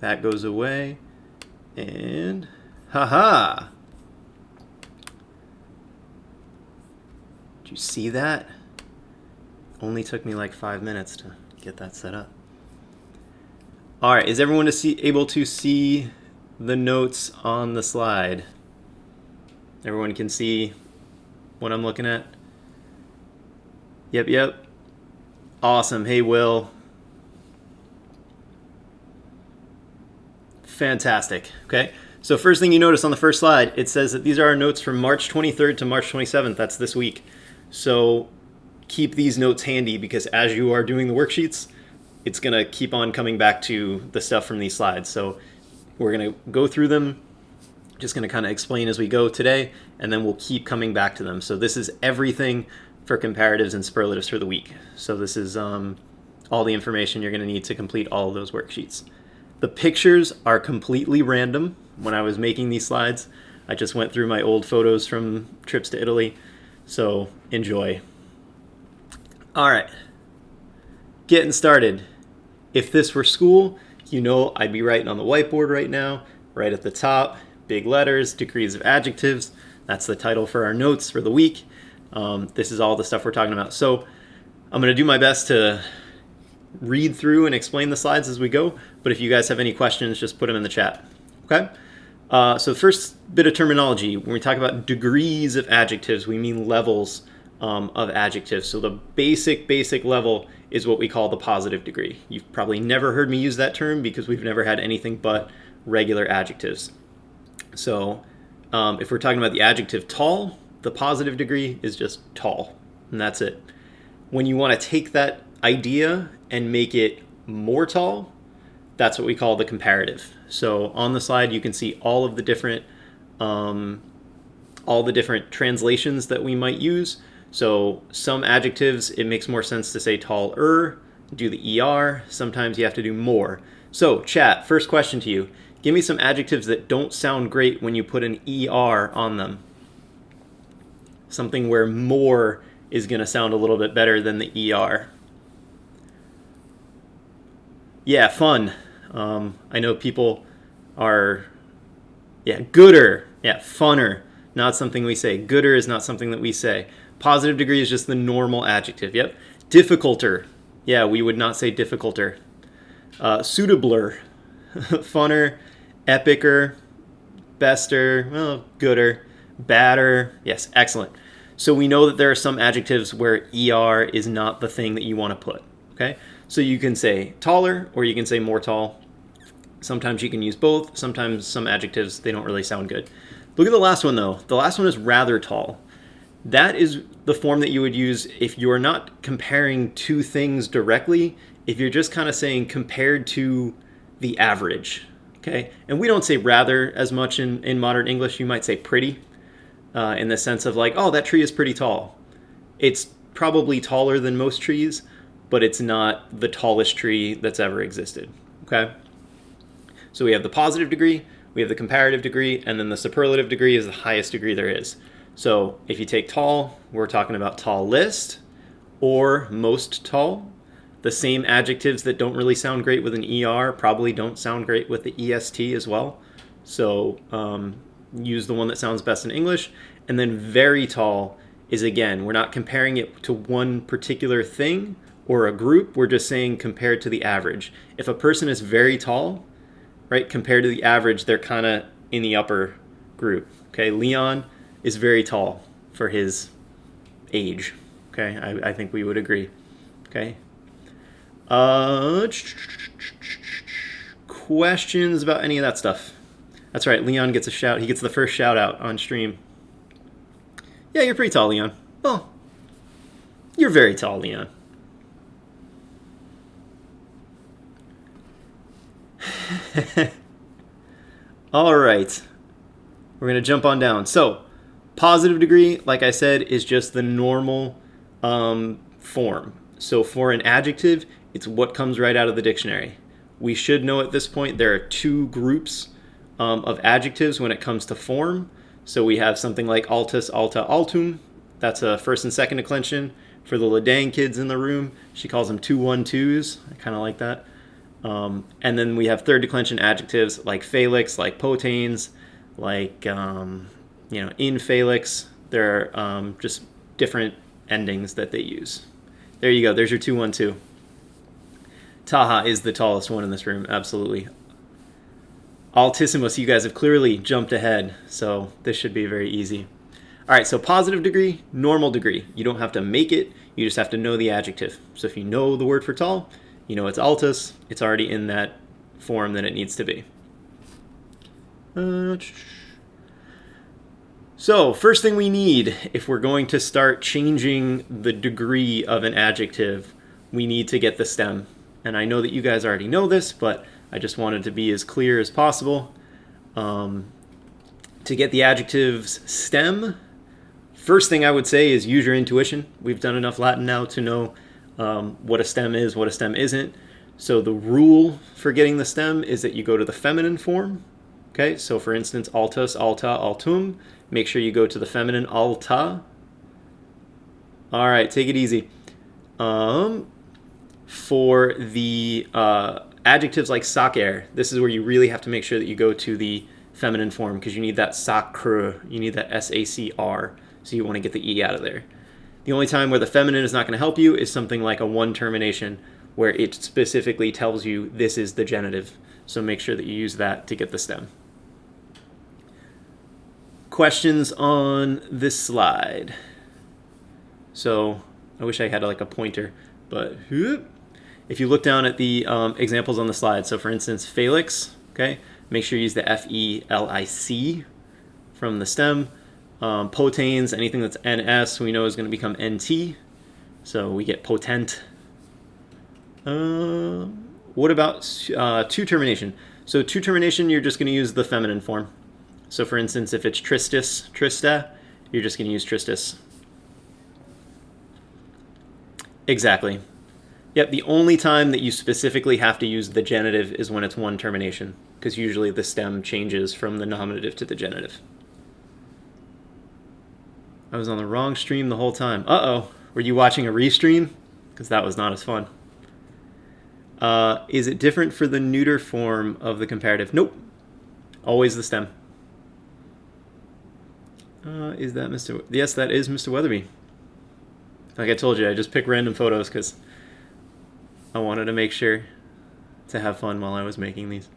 That goes away. And haha. Did you see that? Only took me like 5 minutes to get that set up. All right, is everyone able to see the notes on the slide? Everyone can see what I'm looking at? Yep. Awesome. Hey, Will. Fantastic. Okay. So first thing you notice on the first slide, it says that these are our notes from March 23rd to March 27th. That's this week. So keep these notes handy because as you are doing the worksheets, it's going to keep on coming back to the stuff from these slides. So we're going to go through them, just going to kind of explain as we go today, and then we'll keep coming back to them. So this is everything for comparatives and superlatives for the week. So this is all the information you're going to need to complete all of those worksheets. The pictures are completely random. When I was making these slides, I just went through my old photos from trips to Italy. So enjoy. All right, getting started. If this were school, you know I'd be writing on the whiteboard right now, right at the top, big letters, degrees of adjectives. That's the title for our notes for the week. This is all the stuff we're talking about. So I'm going to do my best to read through and explain the slides as we go, but if you guys have any questions, just put them in the chat. Okay? So first bit of terminology. When we talk about degrees of adjectives, we mean levels of adjectives. So the basic level is what we call the positive degree. You've probably never heard me use that term because we've never had anything but regular adjectives. So if we're talking about the adjective tall, the positive degree is just tall, and that's it. When you want to take that idea and make it more tall, that's what we call the comparative. So on the slide, you can see all of the different translations that we might use. So some adjectives, it makes more sense to say taller, do the ER. Sometimes you have to do more. So chat, first question to you. Give me some adjectives that don't sound great when you put an ER on them. Something where more is going to sound a little bit better than the ER. Yeah, fun. I know people are, gooder. Yeah, funner. Not something we say. Gooder is not something that we say. Positive degree is just the normal adjective. Yep. Difficulter. Yeah, we would not say difficulter. Suitabler. Funner. Epicer. Bester. Well, gooder. Badder. Yes, excellent. So we know that there are some adjectives where ER is not the thing that you want to put. Okay? So you can say taller or you can say more tall. Sometimes you can use both. Sometimes some adjectives, they don't really sound good. Look at the last one though. The last one is rather tall. That is the form that you would use if you're not comparing two things directly, if you're just kind of saying compared to the average. Okay? And we don't say rather as much in modern English. You might say pretty in the sense of like, oh, that tree is pretty tall. It's probably taller than most trees, but it's not the tallest tree that's ever existed. Okay? So we have the positive degree, we have the comparative degree, and then the superlative degree is the highest degree there is. So if you take tall, we're talking about tallest or most tall. The same adjectives that don't really sound great with an ER probably don't sound great with the EST as well. So use the one that sounds best in English. And then very tall is, again, we're not comparing it to one particular thing or a group. We're just saying compared to the average. If a person is very tall, right, compared to the average, they're kind of in the upper group. Okay, Leon is very tall for his age. Okay, I think we would agree. Okay. Questions about any of that stuff? That's right, Leon gets a shout. He gets the first shout out on stream. Yeah, you're pretty tall, Leon. Well, you're very tall, Leon. All right. We're going to jump on down. So, positive degree, like I said, is just the normal form. So for an adjective, it's what comes right out of the dictionary. We should know at this point there are two groups of adjectives when it comes to form. So we have something like altus, alta, altum. That's a first and second declension. For the Ladang kids in the room, she calls them 2-1-2s. I kind of like that. And then we have third declension adjectives like phalanx, like potanes, like inphalanx. There are just different endings that they use. There you go. There's your 2-1-2. Taha is the tallest one in this room, absolutely. Altissimus, you guys have clearly jumped ahead, so this should be very easy. All right, so positive degree, normal degree. You don't have to make it, you just have to know the adjective. So if you know the word for tall, you know it's altus, it's already in that form that it needs to be. So first thing we need, if we're going to start changing the degree of an adjective, we need to get the stem. And I know that you guys already know this, but I just wanted to be as clear as possible. To get the adjective's stem, first thing I would say is use your intuition. We've done enough Latin now to know what a stem is, what a stem isn't. So the rule for getting the stem is that you go to the feminine form. Okay, so for instance, altus, alta, altum. Make sure you go to the feminine alta. All right, take it easy. For the adjectives like sacer, this is where you really have to make sure that you go to the feminine form because you need that sacre, you need that S-A-C-R, so you want to get the E out of there. The only time where the feminine is not going to help you is something like a one termination where it specifically tells you this is the genitive, so make sure that you use that to get the stem. Questions on this slide? So I wish I had like a pointer, but if you look down at the examples on the slide, so for instance, phalanx, okay, make sure you use the F-E-L-I-C from the stem. Potanes, anything that's N-S, we know is going to become N-T, so we get potent. What about to termination? So to termination, you're just going to use the feminine form. So for instance, if it's tristis, trista, you're just going to use tristis. Exactly. Yep, the only time that you specifically have to use the genitive is when it's one termination, because usually the stem changes from the nominative to the genitive. I was on the wrong stream the whole time. Uh-oh, were you watching a restream? Because that was not as fun. Is it different for the neuter form of the comparative? Nope. Always the stem. Is that Mr. Yes, that is Mr. Weatherby. Like I told you, I just pick random photos because I wanted to make sure to have fun while I was making these.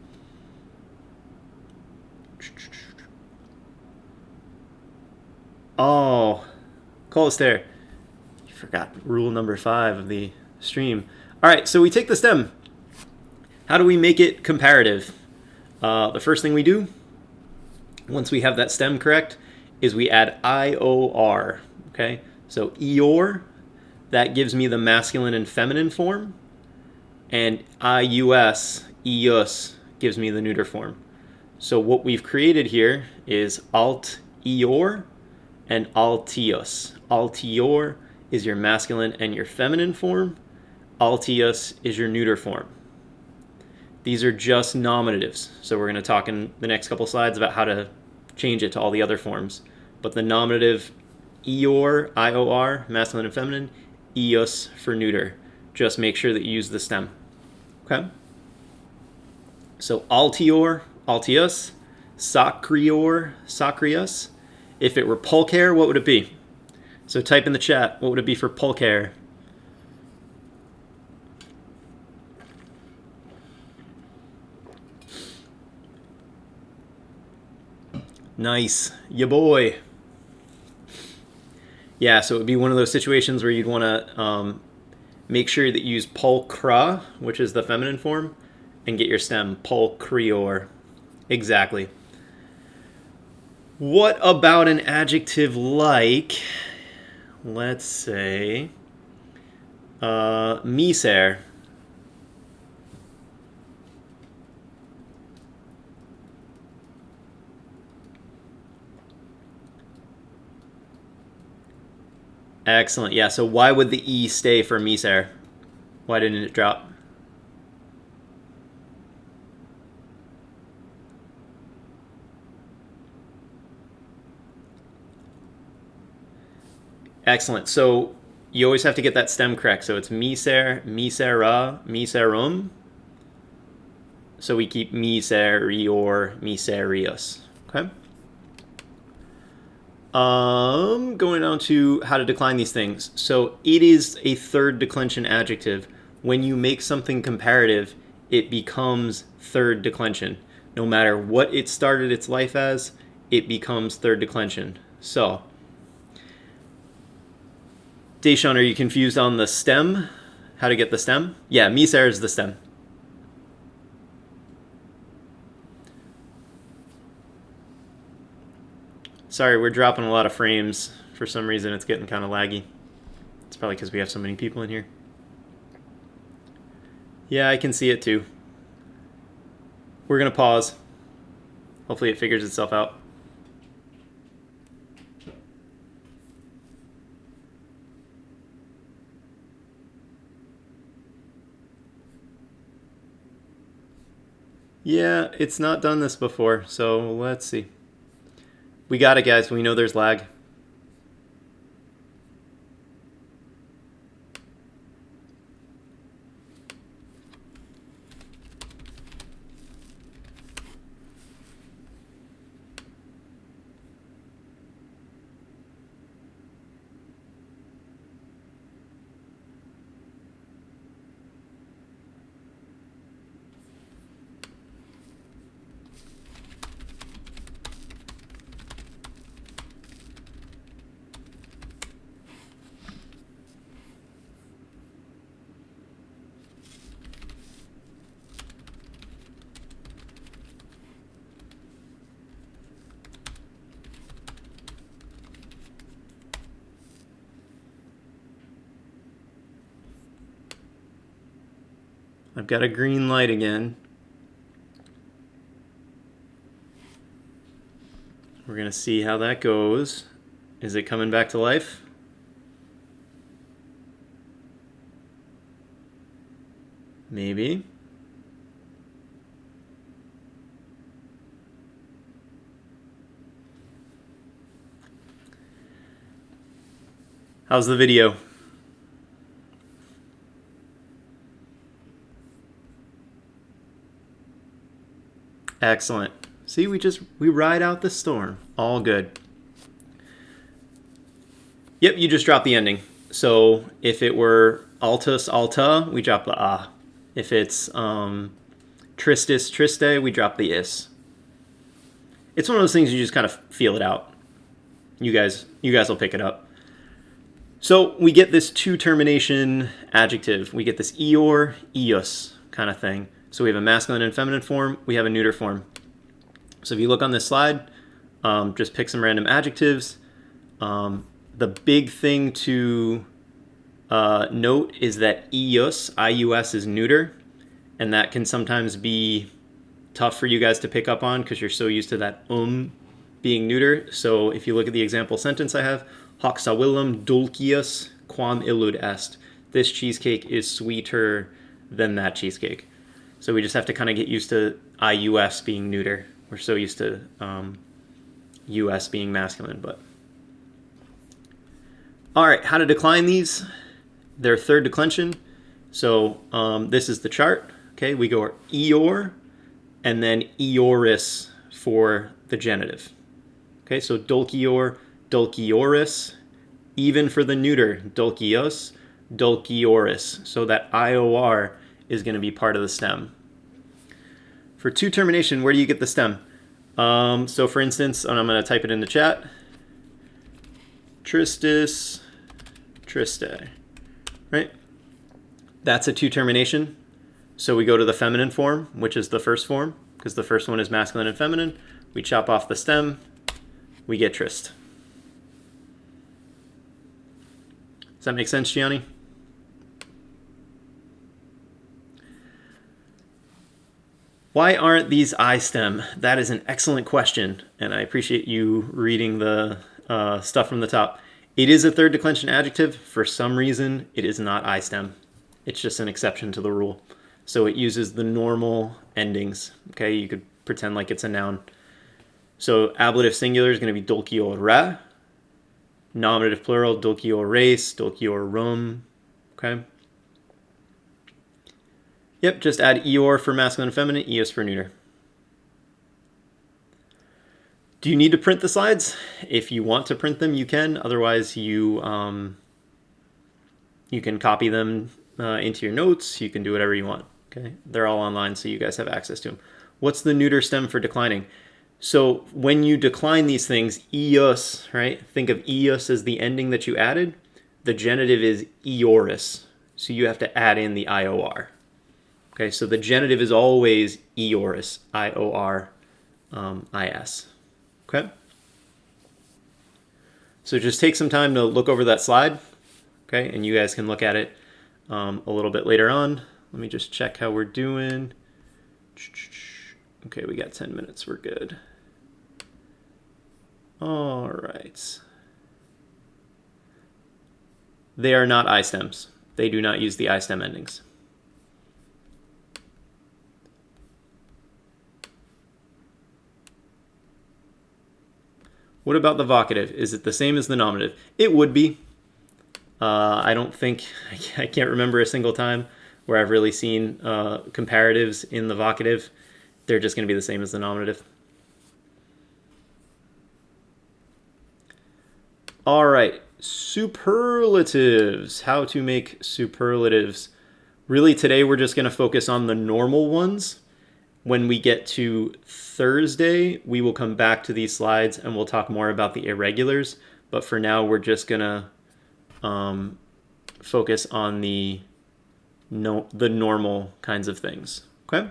Oh, Colister. You forgot rule number 5 of the stream. All right, so we take the stem. How do we make it comparative? The first thing we do, once we have that stem correct, is we add IOR, okay? So Eor, that gives me the masculine and feminine form, and IUS, Eus, gives me the neuter form. So what we've created here is alt Eor and altius. Altior is your masculine and your feminine form. Altius is your neuter form. These are just nominatives, so we're going to talk in the next couple slides about how to change it to all the other forms. But the nominative Eor, IOR, masculine and feminine, Eus for neuter. Just make sure that you use the stem. Okay? So altior, altius, sacrior, sacrius. If it were pulcher, what would it be? So type in the chat, what would it be for pulcher? Nice, ya boy. Yeah, so it would be one of those situations where you'd want to make sure that you use pulchra, which is the feminine form, and get your stem, pulchrior. Exactly. What about an adjective like, let's say, miser? Excellent. Yeah, so why would the E stay for miser? Why didn't it drop? Excellent. So you always have to get that stem correct. So it's miser, misera, miserum. So we keep miserior, miserius. Okay. Going on to how to decline these things. So it is a third declension adjective. When you make something comparative, it becomes third declension. No matter what it started its life as, it becomes third declension. So, Deshaun, are you confused on the stem? How to get the stem? Yeah, miser is the stem. Sorry, we're dropping a lot of frames. For some reason, it's getting kind of laggy. It's probably because we have so many people in here. Yeah, I can see it too. We're going to pause. Hopefully it figures itself out. Yeah, it's not done this before, so let's see. We got it, guys. We know there's lag. I've got a green light again. We're going to see how that goes. Is it coming back to life? Maybe. How's the video? Excellent. See, we ride out the storm. All good. Yep, you just drop the ending. So if it were altus, alta, we drop the ah. If it's tristis, triste, we drop the is. It's one of those things you just kind of feel it out. You guys will pick it up. So we get this two termination adjective. We get this eor, eus kind of thing. So we have a masculine and feminine form. We have a neuter form. So if you look on this slide, just pick some random adjectives. The big thing to note is that ius, ius is neuter, and that can sometimes be tough for you guys to pick up on because you're so used to that being neuter. So if you look at the example sentence I have, hoc savillum dulcius quam illud est. This cheesecake is sweeter than that cheesecake. So we just have to kind of get used to ius being neuter. We're so used to us being masculine, but. All right, how to decline these? They're third declension. So this is the chart. Okay, we go eor and then eoris for the genitive. Okay, so dulcior, dulcioris. Even for the neuter, dulcios, dulcioris. So that ior is going to be part of the stem. For two termination, where do you get the stem? So for instance, and I'm going to type it in the chat. Tristis, triste, right? That's a two termination. So we go to the feminine form, which is the first form, because the first one is masculine and feminine. We chop off the stem, we get trist. Does that make sense, Gianni? Why aren't these I stem? That is an excellent question, and I appreciate you reading the stuff from the top. It is a third declension adjective. For some reason, it is not I stem. It's just an exception to the rule. So it uses the normal endings. Okay, you could pretend like it's a noun. So ablative singular is going to be dulciora. Nominative plural, dulciores, dulciorum. Okay. Yep, just add eor for masculine and feminine, eos for neuter. Do you need to print the slides? If you want to print them, you can. Otherwise, you can copy them into your notes. You can do whatever you want. Okay, they're all online, so you guys have access to them. What's the neuter stem for declining? So when you decline these things, eos, right? Think of eos as the ending that you added. The genitive is eoris, so you have to add in the ior. Okay, so the genitive is always eoris, I-O-R-I-S. Okay? So just take some time to look over that slide, okay? And you guys can look at it a little bit later on. Let me just check how we're doing. Okay, we got 10 minutes. We're good. All right. They are not I stems. They do not use the I stem endings. What about the vocative? Is it the same as the nominative? It would be. I don't think, I can't remember a single time where I've really seen comparatives in the vocative. They're just going to be the same as the nominative. All right, superlatives. How to make superlatives. Really, today we're just going to focus on the normal ones. When we get to Thursday, we will come back to these slides and we'll talk more about the irregulars. But for now, we're just going to focus on the normal kinds of things. Okay?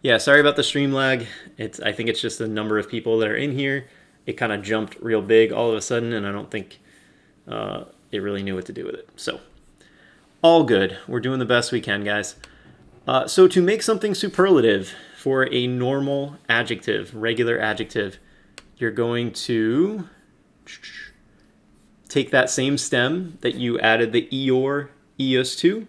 Yeah, sorry about the stream lag. I think it's just the number of people that are in here. It kind of jumped real big all of a sudden, and I don't think it really knew what to do with it. So, all good. We're doing the best we can, guys. So to make something superlative for a normal adjective, regular adjective, you're going to take that same stem that you added the eor, eos to,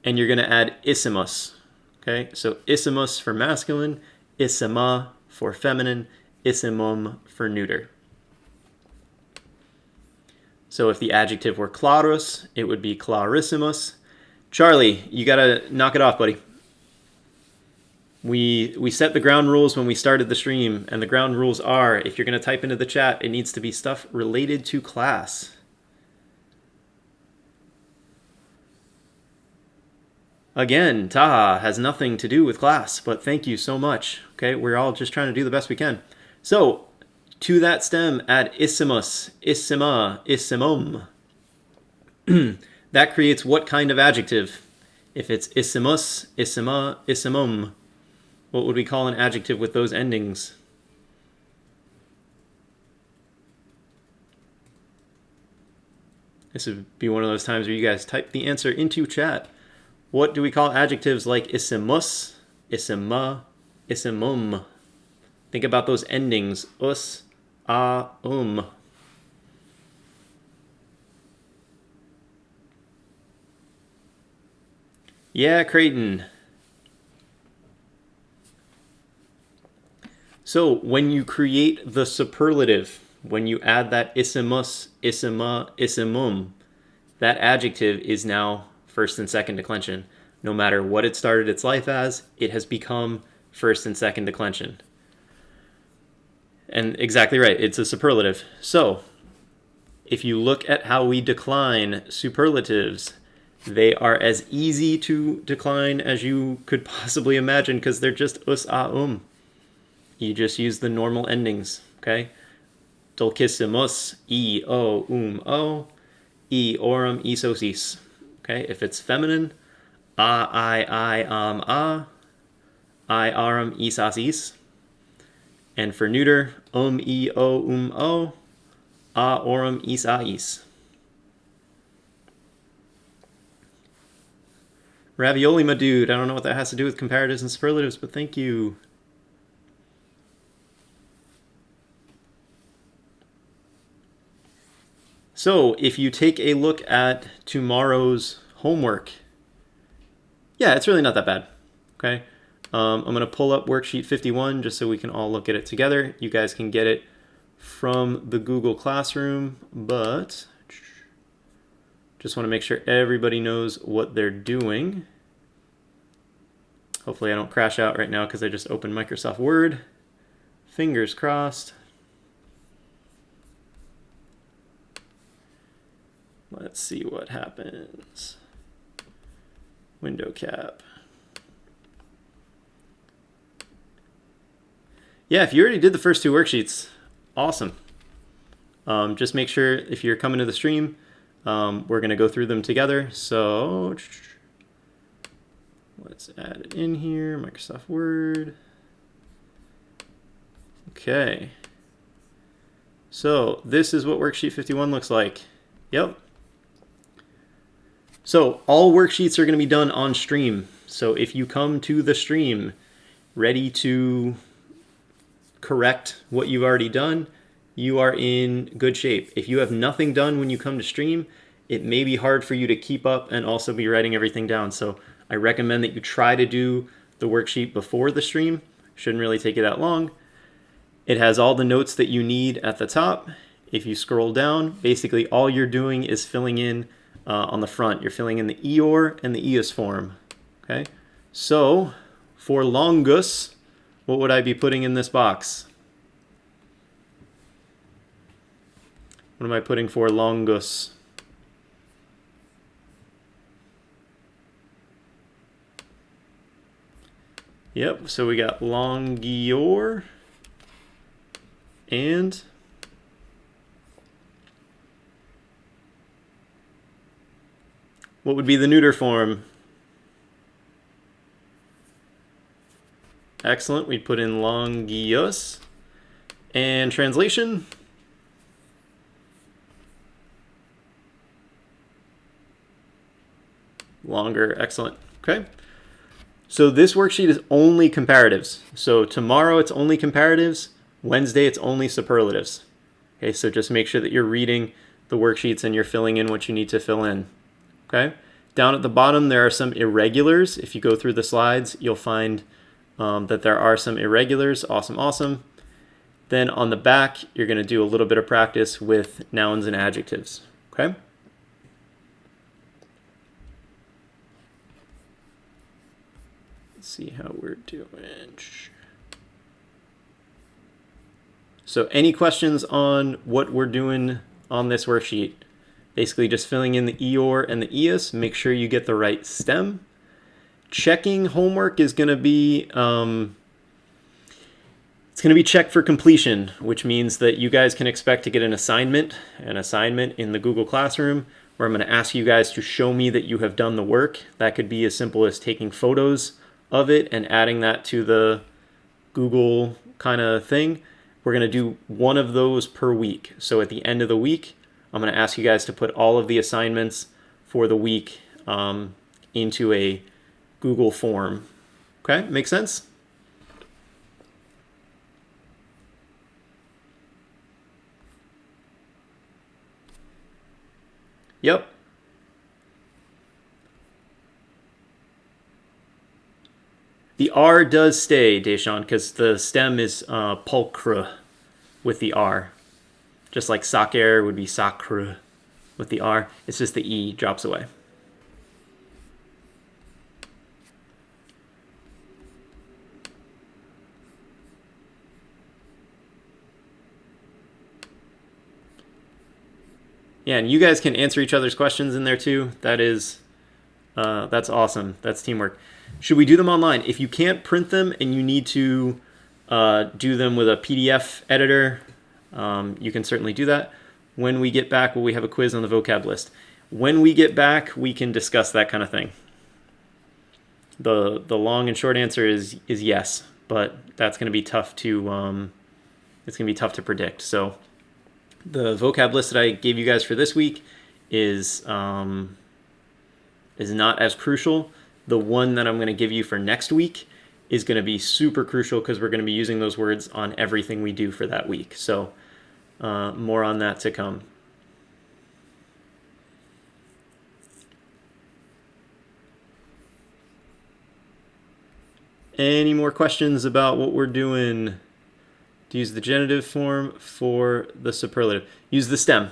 and you're going to add isimus. Okay, so isimus for masculine, isima for feminine, isimum for neuter. So if the adjective were clarus, it would be clarissimus. Charlie, you gotta knock it off, buddy. We set the ground rules when we started the stream, and the ground rules are, if you're gonna type into the chat, it needs to be stuff related to class. Again, Taha has nothing to do with class, but thank you so much. Okay, we're all just trying to do the best we can. So, to that stem, add isimus, isima, isimum. That creates what kind of adjective? If it's isimus, isima, isimum, what would we call an adjective with those endings? This would be one of those times where you guys type the answer into chat. What do we call adjectives like isimus, isima, isimum? Think about those endings, us, a, Yeah, Creighton. So when you create the superlative, when you add that isimus, isima, isimum, that adjective is now first and second declension. No matter what it started its life as, it has become first and second declension. And exactly right, it's a superlative. So if you look at how we decline superlatives, they are as easy to decline as you could possibly imagine because they're just us, a, You just use the normal endings, okay? Dulcissimus, e, o, o, e, orum, isosis. Okay, if it's feminine, I, I, arum, isasis. And for neuter, e, o, a, orum, isais. Ravioli, my dude. I don't know what that has to do with comparatives and superlatives, but thank you. So if you take a look at tomorrow's homework, yeah, it's really not that bad. Okay, I'm going to pull up worksheet 51 just so we can all look at it together. You guys can get it from the Google Classroom, but just want to make sure everybody knows what they're doing. Hopefully I don't crash out right now because I just opened Microsoft Word. Fingers crossed. Let's see what happens. Window cap. Yeah, if you already did the first two worksheets, awesome. Just make sure if you're coming to the stream, we're going to go through them together. So let's add it in here, Microsoft Word. Okay. So this is what worksheet 51 looks like. Yep. So all worksheets are going to be done on stream. So if you come to the stream ready to correct what you've already done, you are in good shape. If you have nothing done when you come to stream, it may be hard for you to keep up and also be writing everything down. So I recommend that you try to do the worksheet before the stream. Shouldn't really take you that long. It has all the notes that you need at the top. If you scroll down, basically all you're doing is filling in on the front. You're filling in the eor and the eus form. Okay. So for longus, what would I be putting in this box? What am I putting for longus? Yep, so we got longior and what would be the neuter form? Excellent, we'd put in longius. And translation? Longer, excellent. Okay. So this worksheet is only comparatives. So tomorrow it's only comparatives. Wednesday it's only superlatives. Okay, so just make sure that you're reading the worksheets and you're filling in what you need to fill in. Okay. Down at the bottom there are some irregulars. If you go through the slides, you'll find that there are some irregulars. Awesome, awesome. Then on the back, you're going to do a little bit of practice with nouns and adjectives. Okay. See how we're doing. So any questions on what we're doing on this worksheet? Basically just filling in the eor and the eus. Make sure you get the right stem. Checking homework is going to be it's going to be checked for completion, which means that you guys can expect to get an assignment in the Google Classroom where I'm going to ask you guys to show me that you have done the work. That could be as simple as taking photos of it and adding that to the Google kind of thing. We're going to do one of those per week. So at the end of the week, I'm going to ask you guys to put all of the assignments for the week into a Google form. Okay, make sense? Yep. The R does stay, Deshaun, because the stem is pulcre with the R. Just like sacre would be sacre with the R. It's just the E drops away. Yeah, and you guys can answer each other's questions in there too. That's awesome. That's teamwork. Should we do them online? If you can't print them and you need to do them with a PDF editor, you can certainly do that. When we get back, will we have a quiz on the vocab list? When we get back, we can discuss that kind of thing. The long and short answer is yes, but that's going to be tough to it's going to be tough to predict. So the vocab list that I gave you guys for this week is not as crucial. The one that I'm going to give you for next week is going to be super crucial because we're going to be using those words on everything we do for that week. So more on that to come. Any more questions about what we're doing? To use the genitive form for the superlative. Use the stem.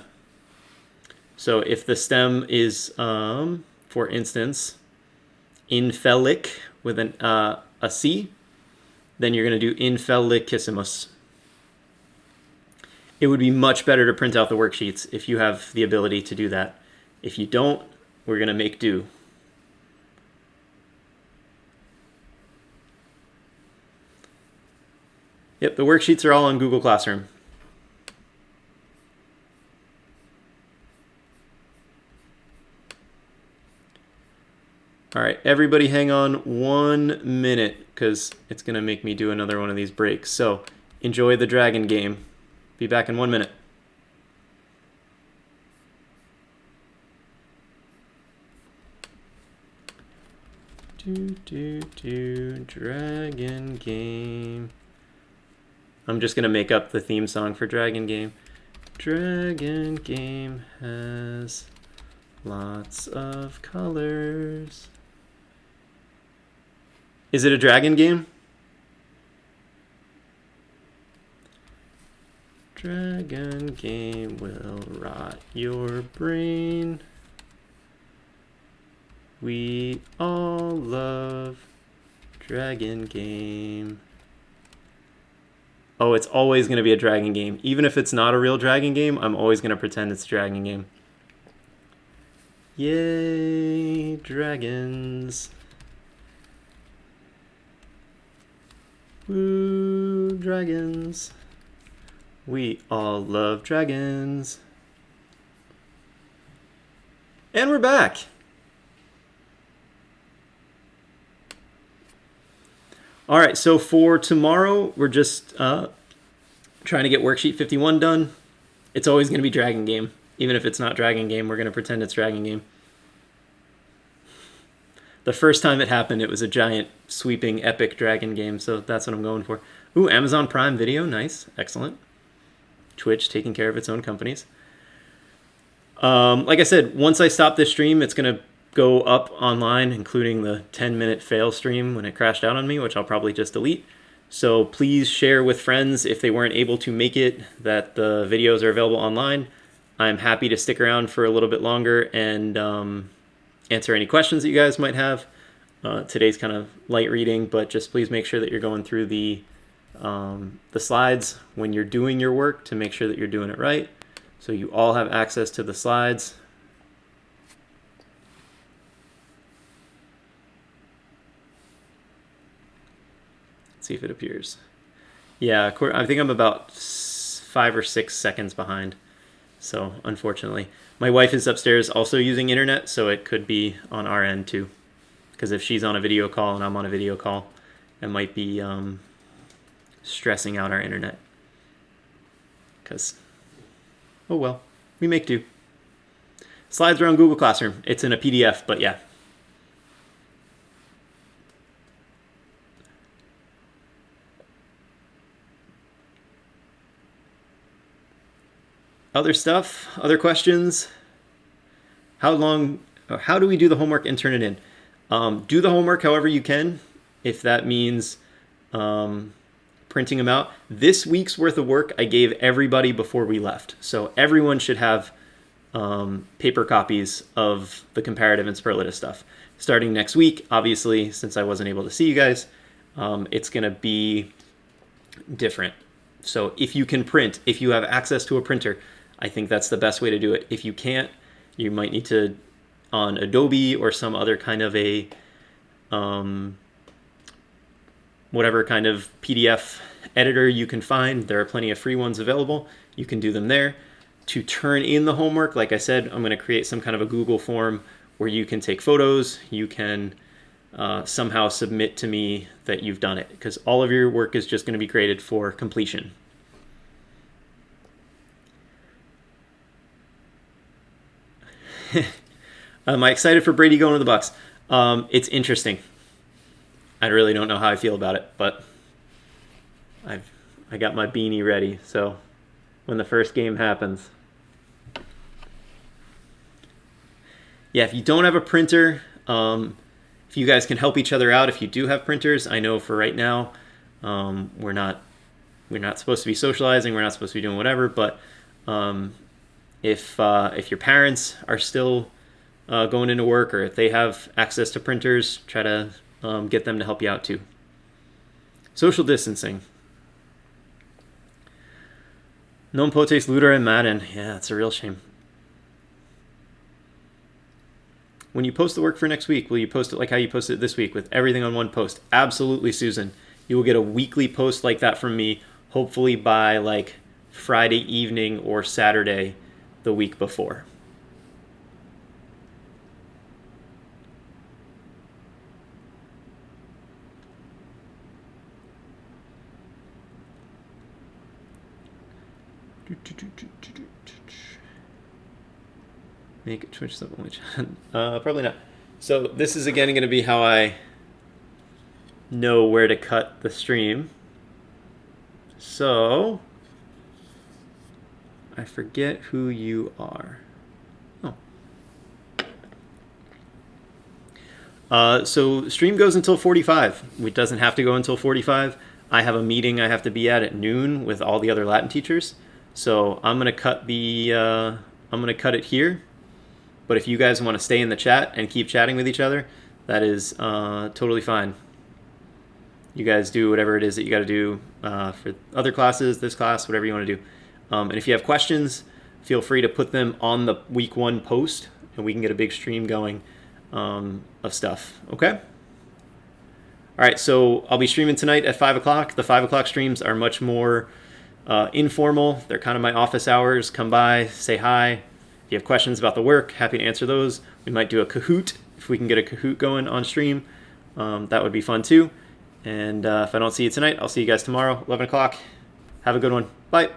So if the stem is, for instance, infellic with an a C, then you're going to do infelicissimus. It would be much better to print out the worksheets if you have the ability to do that. If you don't, we're going to make do. Yep, the worksheets are all on Google Classroom. All right, everybody hang on 1 minute because it's going to make me do another one of these breaks. So enjoy the dragon game. Be back in 1 minute. Dragon game. I'm just going to make up the theme song for Dragon Game. Dragon Game has lots of colors. Is it a dragon game? Dragon game will rot your brain. We all love dragon game. Oh, it's always going to be a dragon game. Even if it's not a real dragon game, I'm always going to pretend it's a dragon game. Yay, dragons. Woo, dragons. We all love dragons. And we're back. All right, so for tomorrow, we're just trying to get worksheet 51 done. It's always going to be Dragon Game. Even if it's not Dragon Game, we're going to pretend it's Dragon Game. The first time it happened, it was a giant, sweeping, epic Dragon Game, so that's what I'm going for. Ooh, Amazon Prime Video, nice, excellent. Twitch taking care of its own companies. Like I said, once I stop this stream, it's going to go up online, including the 10-minute fail stream when it crashed out on me, which I'll probably just delete. So please share with friends if they weren't able to make it that the videos are available online. I'm happy to stick around for a little bit longer and answer any questions that you guys might have. Today's kind of light reading, but just please make sure that you're going through the slides when you're doing your work to make sure that you're doing it right. So you all have access to the slides. See if it appears. Yeah, I think I'm about 5 or 6 seconds behind. So unfortunately, my wife is upstairs also using internet, so it could be on our end too. Because if she's on a video call and I'm on a video call, it might be stressing out our internet. Because, oh well, we make do. Slides are on Google Classroom. It's in a PDF, but yeah. Other stuff, other questions? How do we do the homework and turn it in? Do the homework however you can, if that means printing them out. This week's worth of work I gave everybody before we left. So everyone should have paper copies of the comparative and superlative stuff. Starting next week, obviously, since I wasn't able to see you guys, it's going to be different. So if you can print, if you have access to a printer, I think that's the best way to do it. If you can't, you might need to, on Adobe or some other kind of a, whatever kind of PDF editor you can find. There are plenty of free ones available. You can do them there. To turn in the homework, like I said, I'm going to create some kind of a Google form where you can take photos. You can somehow submit to me that you've done it, because all of your work is just going to be graded for completion. Am I excited for Brady going to the Bucks? It's interesting. I really don't know how I feel about it, but I got my beanie ready. So when the first game happens, yeah. If you don't have a printer, if you guys can help each other out, if you do have printers, I know for right now, we're not supposed to be socializing. We're not supposed to be doing whatever, but if your parents are still going into work, or if they have access to printers, try to get them to help you out too. Social distancing. Non potes ludere Madden. Yeah, it's a real shame. When you post the work for next week, will you post it like how you posted it this week with everything on one post? Absolutely, Susan. You will get a weekly post like that from me, hopefully by like Friday evening or Saturday the week before. Make it Twitch sub only chat. Probably not. So this is again going to be how I know where to cut the stream. So I forget who you are. So stream goes until 45. It doesn't have to go until 45. I have a meeting I have to be at noon with all the other Latin teachers. So I'm gonna cut it here. But if you guys want to stay in the chat and keep chatting with each other, that is totally fine. You guys do whatever it is that you got to do for other classes, this class, whatever you want to do. And if you have questions, feel free to put them on the week 1 post, and we can get a big stream going of stuff. Okay? All right, so I'll be streaming tonight at 5 o'clock. The 5 o'clock streams are much more informal. They're kind of my office hours. Come by, say hi. If you have questions about the work, happy to answer those. We might do a Kahoot. If we can get a Kahoot going on stream, that would be fun too. And if I don't see you tonight, I'll see you guys tomorrow, 11 o'clock. Have a good one. Bye.